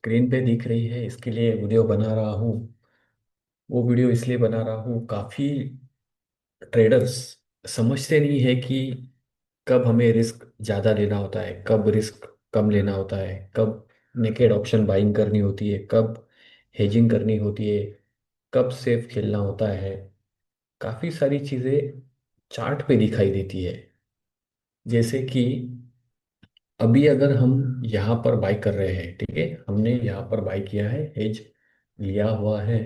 Screen पे दिख रही है, इसके लिए वीडियो बना रहा हूँ। वो वीडियो इसलिए बना रहा हूँ, काफ़ी ट्रेडर्स समझते नहीं है कि कब हमें रिस्क ज़्यादा लेना होता है, कब रिस्क कम लेना होता है, कब नेकेड ऑप्शन बाइंग करनी होती है, कब हेजिंग करनी होती है, कब सेफ खेलना होता है। काफ़ी सारी चीज़ें चार्ट पे दिखाई देती है। जैसे कि अभी अगर हम यहाँ पर बाई कर रहे हैं, ठीक है, हमने यहाँ पर बाई किया है, हेज लिया हुआ है।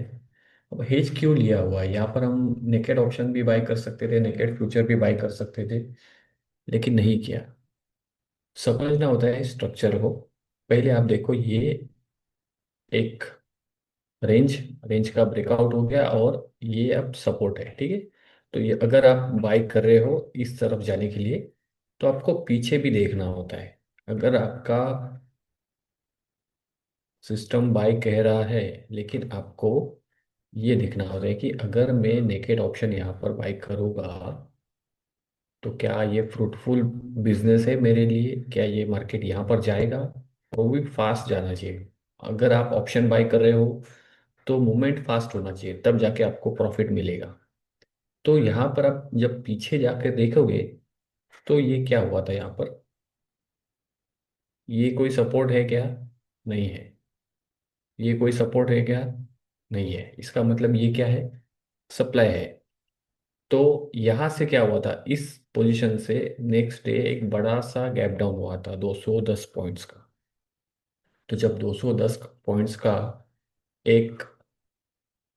अब हेज क्यों लिया हुआ है? यहाँ पर हम नेकेड ऑप्शन भी बाई कर सकते थे, नेकेड फ्यूचर भी बाई कर सकते थे, लेकिन नहीं किया। समझना होता है स्ट्रक्चर को। पहले आप देखो, ये एक रेंज रेंज का ब्रेकआउट हो गया और ये अब सपोर्ट है, ठीक है। तो ये अगर आप बाई कर रहे हो इस तरफ जाने के लिए, तो आपको पीछे भी देखना होता है। अगर आपका सिस्टम बाय कह रहा है, लेकिन आपको ये देखना होता है कि अगर मैं नेकेड ऑप्शन यहाँ पर बाय करूँगा, तो क्या ये फ्रूटफुल बिजनेस है मेरे लिए? क्या ये मार्केट यहाँ पर जाएगा? वो भी फास्ट जाना चाहिए। अगर आप ऑप्शन बाय कर रहे हो तो मूवमेंट फास्ट होना चाहिए, तब जाके आपको प्रॉफिट मिलेगा। तो यहाँ पर आप जब पीछे जाकर देखोगे, तो ये क्या हुआ था यहाँ पर? ये कोई सपोर्ट है क्या? नहीं है। ये कोई सपोर्ट है क्या? नहीं है। इसका मतलब ये क्या है? सप्लाई है। तो यहाँ से क्या हुआ था, इस पोजीशन से नेक्स्ट डे एक बड़ा सा गैप डाउन हुआ था 210 पॉइंट्स का। तो जब 210 पॉइंट्स का एक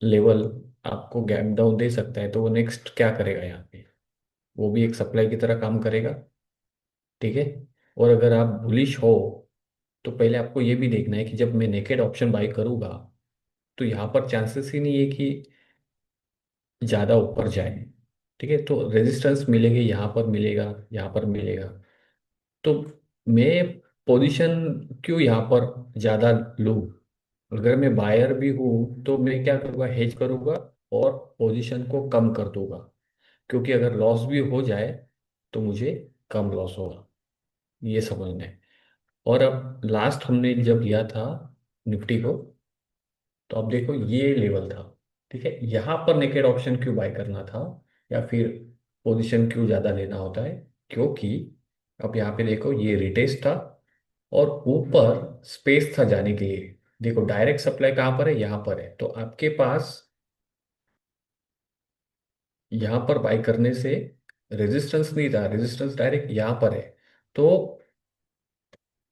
लेवल आपको गैप डाउन दे सकता है, तो वो नेक्स्ट क्या करेगा यहाँ पे? वो भी एक सप्लाई की तरह काम करेगा, ठीक है। और अगर आप बुलिश हो, तो पहले आपको ये भी देखना है कि जब मैं नेकेड ऑप्शन बाय करूंगा, तो यहाँ पर चांसेस ही नहीं है कि ज़्यादा ऊपर जाए, ठीक है। तो रेजिस्टेंस मिलेंगे, यहाँ पर मिलेगा, यहाँ पर मिलेगा। तो मैं पोजीशन क्यों यहाँ पर ज़्यादा लूँ? अगर मैं बायर भी हूँ तो मैं क्या करूँगा, हेज करूँगा और पोजीशन को कम कर दूंगा। क्योंकि अगर लॉस भी हो जाए तो मुझे कम लॉस होगा, ये समझना है। और अब लास्ट हमने जब लिया था निफ्टी को, तो अब देखो ये लेवल था, ठीक है। यहाँ पर नेकेड ऑप्शन क्यों बाय करना था, या फिर पोजीशन क्यों ज़्यादा लेना होता है? क्योंकि अब यहाँ पे देखो, ये रिटेस्ट था और ऊपर स्पेस था जाने के लिए। देखो डायरेक्ट सप्लाई कहाँ पर है? यहाँ पर है। तो आपके पास यहाँ पर बाय करने से रेजिस्टेंस नहीं था, रेजिस्टेंस डायरेक्ट यहाँ पर है। तो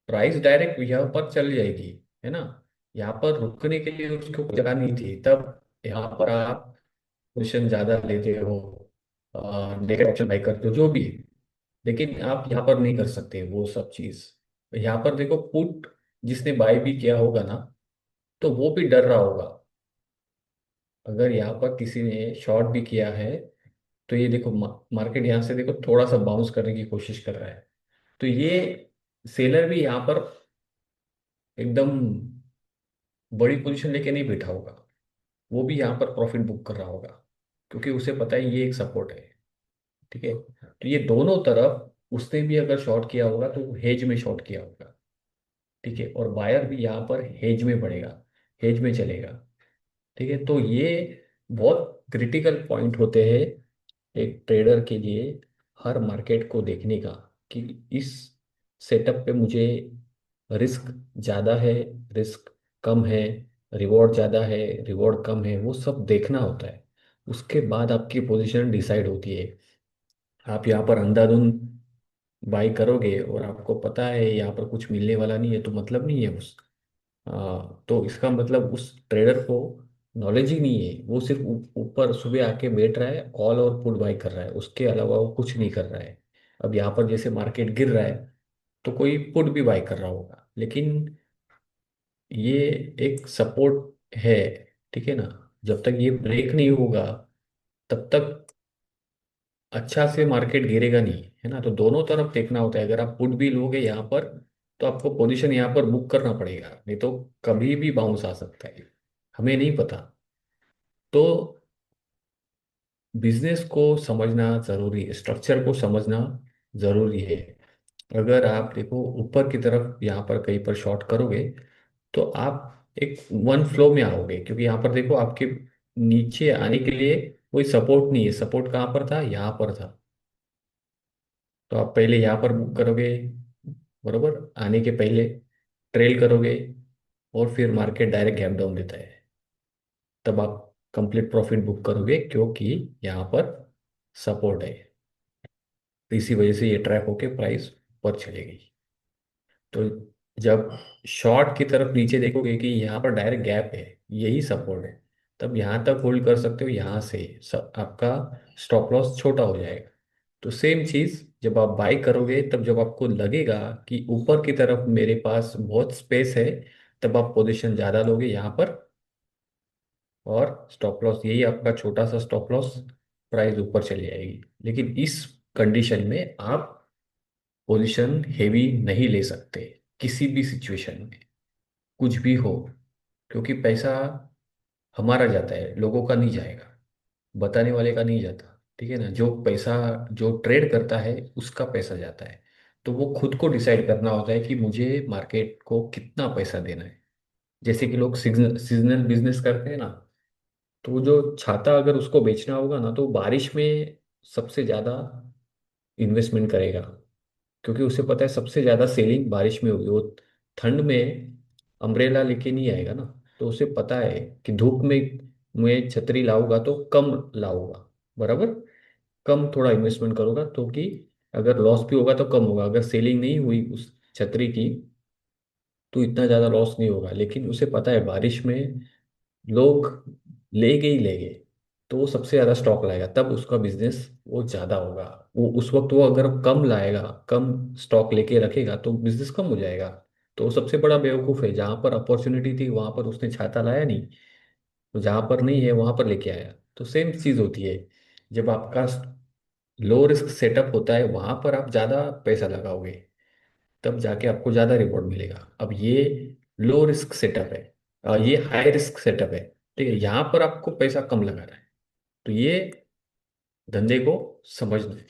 प्राइस डायरेक्ट यहाँ पर चल जाएगी, है ना। यहाँ पर रुकने के लिए उसको कोई जगह नहीं थी, तब यहाँ पर आप पोजिशन ज्यादा लेते हो, नेगेटिव ऑप्शन बाय करते हो, जो भी है। लेकिन आप यहाँ पर नहीं कर सकते वो सब चीज। यहाँ पर देखो, पुट जिसने बाय भी किया होगा ना, तो वो भी डर रहा होगा। अगर यहाँ पर किसी ने शॉर्ट भी किया है, तो ये देखो मार्केट यहाँ से देखो थोड़ा सा बाउंस करने की कोशिश कर रहा है। तो ये सेलर भी यहाँ पर एकदम बड़ी पोजीशन लेके नहीं बैठा होगा। वो भी यहाँ पर प्रॉफिट बुक कर रहा होगा, क्योंकि उसे पता है ये एक सपोर्ट है, ठीक है। तो ये दोनों तरफ उसने भी अगर शॉर्ट किया होगा तो हेज में शॉर्ट किया होगा, ठीक है। और बायर भी यहाँ पर हेज में पड़ेगा, हेज में चलेगा, ठीक है। तो ये बहुत क्रिटिकल पॉइंट होते हैं एक ट्रेडर के लिए, हर मार्केट को देखने का, कि इस सेटअप पे मुझे रिस्क ज़्यादा है, रिस्क कम है, रिवॉर्ड ज़्यादा है, रिवॉर्ड कम है, वो सब देखना होता है। उसके बाद आपकी पोजीशन डिसाइड होती है। आप यहाँ पर अंधाधुंध बाई करोगे और आपको पता है यहाँ पर कुछ मिलने वाला नहीं है, तो मतलब नहीं है उस तो इसका मतलब उस ट्रेडर को नॉलेज ही नहीं है। वो सिर्फ ऊपर सुबह आके बैठ रहा है, कॉल और पुट बाई कर रहा है, उसके अलावा वो कुछ नहीं कर रहा है। अब यहाँ पर जैसे मार्केट गिर रहा है, तो कोई पुट भी बाई कर रहा होगा, लेकिन ये एक सपोर्ट है, ठीक है ना। जब तक ये ब्रेक नहीं होगा, तब तक अच्छा से मार्केट गिरेगा नहीं, है ना। तो दोनों तरफ देखना होता है। अगर आप पुट भी लोगे यहाँ पर, तो आपको पोजीशन यहाँ पर बुक करना पड़ेगा, नहीं तो कभी भी बाउंस आ सकता है, हमें नहीं पता। तो बिजनेस को समझना जरूरी है, स्ट्रक्चर को समझना जरूरी है। अगर आप देखो ऊपर की तरफ यहाँ पर कहीं पर शॉर्ट करोगे, तो आप एक वन फ्लो में आओगे, क्योंकि यहाँ पर देखो आपके नीचे आने के लिए कोई सपोर्ट नहीं है। सपोर्ट कहाँ पर था? यहाँ पर था। तो आप पहले यहाँ पर बुक करोगे, बरोबर, आने के पहले ट्रेल करोगे, और फिर मार्केट डायरेक्ट गैप डाउन देता है, तब आप कंप्लीट प्रॉफिट बुक करोगे, क्योंकि यहाँ पर सपोर्ट है। तो इसी वजह से ये ट्रैप होके प्राइस ऊपर चलेगी। तो जब शॉर्ट की तरफ नीचे देखोगे कि यहाँ पर डायरेक्ट गैप है, यही सपोर्ट है, तब यहाँ तक होल्ड कर सकते हो। यहाँ से आपका स्टॉप लॉस छोटा हो जाएगा। तो सेम चीज जब आप बाई करोगे, तब जब आपको लगेगा कि ऊपर की तरफ मेरे पास बहुत स्पेस है, तब आप पोजीशन ज्यादा लोगे यहाँ पर, और स्टॉप लॉस यही आपका छोटा सा स्टॉप लॉस, प्राइस ऊपर चली जाएगी। लेकिन इस कंडीशन में आप पोजीशन हेवी नहीं ले सकते किसी भी सिचुएशन में, कुछ भी हो, क्योंकि पैसा हमारा जाता है, लोगों का नहीं जाएगा, बताने वाले का नहीं जाता। ठीक है ना? जो पैसा जो ट्रेड करता है उसका पैसा जाता है। तो वो खुद को डिसाइड करना होता है कि मुझे मार्केट को कितना पैसा देना है। जैसे कि लोग सीजनल बिजनेस करते हैं ना, तो वो जो छाता अगर उसको बेचना होगा ना, तो बारिश में सबसे ज़्यादा इन्वेस्टमेंट करेगा, क्योंकि उसे पता है सबसे ज्यादा सेलिंग बारिश में होगी। वो ठंड में अम्ब्रेला लेके नहीं आएगा ना। तो उसे पता है कि धूप में मैं छतरी लाऊंगा तो कम लाऊंगा, बराबर, कम थोड़ा इन्वेस्टमेंट करूंगा, तो कि अगर लॉस भी होगा तो कम होगा। अगर सेलिंग नहीं हुई उस छतरी की, तो इतना ज्यादा लॉस नहीं होगा। लेकिन उसे पता है बारिश में लोग लेंगे ही लेंगे, तो वो सबसे ज्यादा स्टॉक लाएगा, तब उसका बिजनेस वो ज्यादा होगा। वो उस वक्त वो अगर कम लाएगा, कम स्टॉक लेके रखेगा, तो बिजनेस कम हो जाएगा। तो वो सबसे बड़ा बेवकूफ है। जहां पर अपॉर्चुनिटी थी वहां पर उसने छाता लाया नहीं, तो जहां पर नहीं है वहां पर लेके आया। तो सेम चीज होती है, जब आपका लो रिस्क सेटअप होता है वहां पर आप ज्यादा पैसा लगाओगे, तब जाके आपको ज्यादा रिवॉर्ड मिलेगा। अब ये लो रिस्क सेटअप है, ये हाई रिस्क सेटअप है। ठीक है, यहाँ पर आपको पैसा कम लगाना है। तो ये धंधे को समझना है।